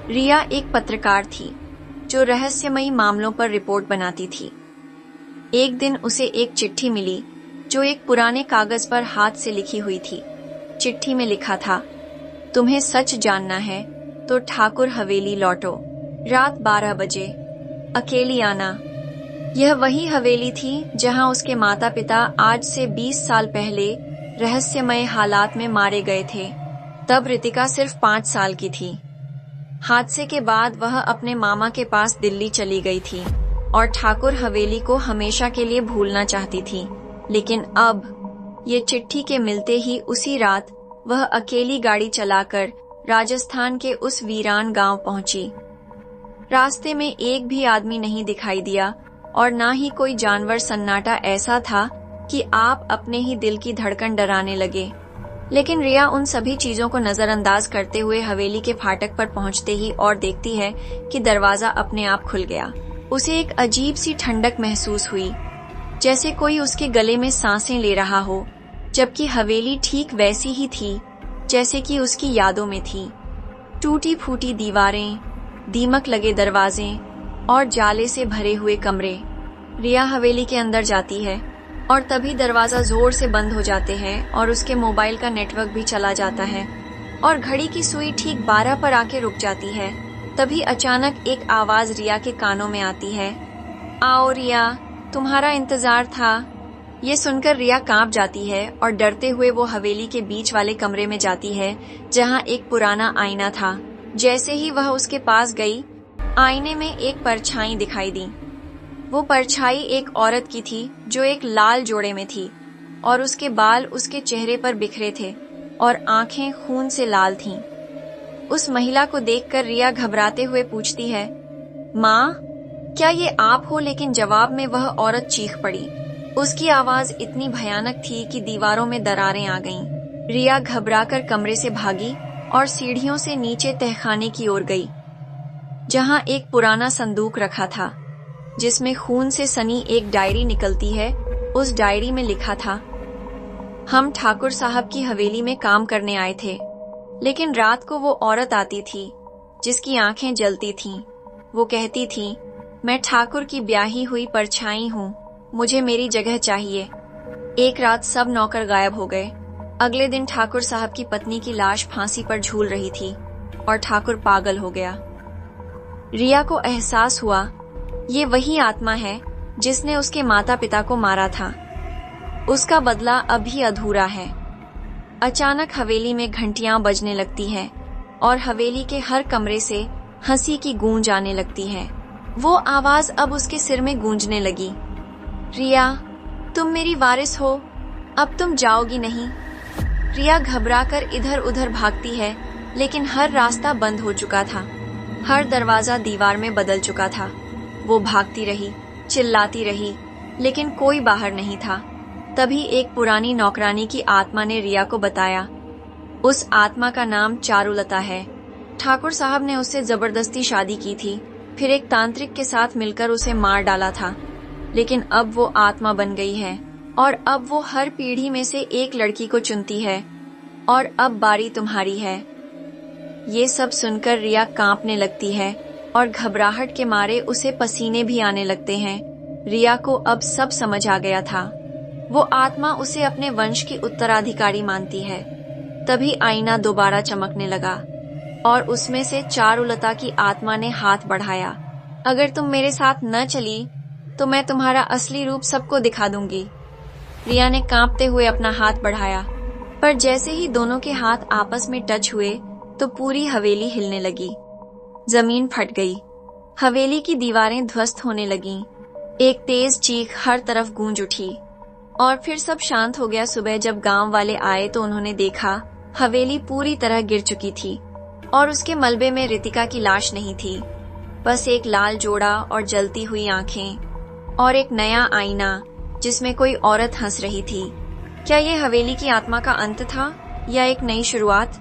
रिया एक पत्रकार थी जो रहस्यमयी मामलों पर रिपोर्ट बनाती थी। एक दिन उसे एक चिट्ठी मिली जो एक पुराने कागज पर हाथ से लिखी हुई थी। चिट्ठी में लिखा था, तुम्हें सच जानना है तो ठाकुर हवेली लौटो, रात 12 बजे, अकेली आना। यह वही हवेली थी जहां उसके माता पिता आज से 20 साल पहले रहस्यमय हालात में मारे गए थे। तब रितिका सिर्फ 5 साल की थी। हादसे के बाद वह अपने मामा के पास दिल्ली चली गई थी और ठाकुर हवेली को हमेशा के लिए भूलना चाहती थी। लेकिन अब ये चिट्ठी के मिलते ही उसी रात वह अकेली गाड़ी चलाकर राजस्थान के उस वीरान गांव पहुंची। रास्ते में एक भी आदमी नहीं दिखाई दिया और ना ही कोई जानवर। सन्नाटा ऐसा था कि आप अपने ही दिल की धड़कन डराने लगे। लेकिन रिया उन सभी चीजों को नजरअंदाज करते हुए हवेली के फाटक पर पहुंचते ही और देखती है कि दरवाजा अपने आप खुल गया। उसे एक अजीब सी ठंडक महसूस हुई, जैसे कोई उसके गले में सांसें ले रहा हो, जबकि हवेली ठीक वैसी ही थी जैसे कि उसकी यादों में थी। टूटी फूटी दीवारें, दीमक लगे दरवाजे और जाले से भरे हुए कमरे। रिया हवेली के अंदर जाती है और तभी दरवाजा जोर से बंद हो जाते हैं और उसके मोबाइल का नेटवर्क भी चला जाता है और घड़ी की सुई ठीक 12 पर आके रुक जाती है। तभी अचानक एक आवाज रिया के कानों में आती है, आओ रिया, तुम्हारा इंतजार था। ये सुनकर रिया कांप जाती है और डरते हुए वो हवेली के बीच वाले कमरे में जाती है जहां एक पुराना आईना था। जैसे ही वह उसके पास गई, आईने में एक परछाई दिखाई दी। वो परछाई एक औरत की थी जो एक लाल जोड़े में थी और उसके बाल उसके चेहरे पर बिखरे थे और आंखें खून से लाल थीं। उस महिला को देखकर रिया घबराते हुए पूछती है, माँ, क्या ये आप हो? लेकिन जवाब में वह औरत चीख पड़ी। उसकी आवाज इतनी भयानक थी कि दीवारों में दरारें आ गईं। रिया घबराकर कमरे से भागी और सीढ़ियों से नीचे तहखाने की ओर गई, जहां एक पुराना संदूक रखा था जिसमें खून से सनी एक डायरी निकलती है। उस डायरी में लिखा था, हम ठाकुर साहब की हवेली में काम करने आए थे, लेकिन रात को वो औरत आती थी जिसकी आंखें जलती थीं। वो कहती थी, मैं ठाकुर की ब्याही हुई परछाई हूँ, मुझे मेरी जगह चाहिए। एक रात सब नौकर गायब हो गए। अगले दिन ठाकुर साहब की पत्नी की लाश फांसी पर झूल रही थी और ठाकुर पागल हो गया। रिया को एहसास हुआ, ये वही आत्मा है जिसने उसके माता पिता को मारा था। उसका बदला अभी अधूरा है। अचानक हवेली में घंटियां बजने लगती हैं और हवेली के हर कमरे से हंसी की गूंज आने लगती है। वो आवाज अब उसके सिर में गूंजने लगी, रिया, तुम मेरी वारिस हो, अब तुम जाओगी नहीं। रिया घबराकर इधर उधर भागती है, लेकिन हर रास्ता बंद हो चुका था। हर दरवाजा दीवार में बदल चुका था। वो भागती रही, चिल्लाती रही, लेकिन कोई बाहर नहीं था। तभी एक पुरानी नौकरानी की आत्मा ने रिया को बताया, उस आत्मा का नाम चारुलता है। ठाकुर साहब ने उससे जबरदस्ती शादी की थी, फिर एक तांत्रिक के साथ मिलकर उसे मार डाला था। लेकिन अब वो आत्मा बन गई है और अब वो हर पीढ़ी में से एक लड़की को चुनती है और अब बारी तुम्हारी है। ये सब सुनकर रिया कांपने लगती है और घबराहट के मारे उसे पसीने भी आने लगते हैं। रिया को अब सब समझ आ गया था। वो आत्मा उसे अपने वंश की उत्तराधिकारी मानती है। तभी आईना दोबारा चमकने लगा और उसमें से चारुलता की आत्मा ने हाथ बढ़ाया, अगर तुम मेरे साथ न चली तो मैं तुम्हारा असली रूप सबको दिखा दूंगी। रिया ने कांपते हुए अपना हाथ बढ़ाया, पर जैसे ही दोनों के हाथ आपस में टच हुए तो पूरी हवेली हिलने लगी। जमीन फट गई, हवेली की दीवारें ध्वस्त होने लगीं। एक तेज चीख हर तरफ गूंज उठी और फिर सब शांत हो गया। सुबह जब गांव वाले आए तो उन्होंने देखा हवेली पूरी तरह गिर चुकी थी और उसके मलबे में रितिका की लाश नहीं थी, बस एक लाल जोड़ा और जलती हुई आंखें और एक नया आईना जिसमें कोई औरत हंस रही थी। क्या ये हवेली की आत्मा का अंत था या एक नई शुरुआत?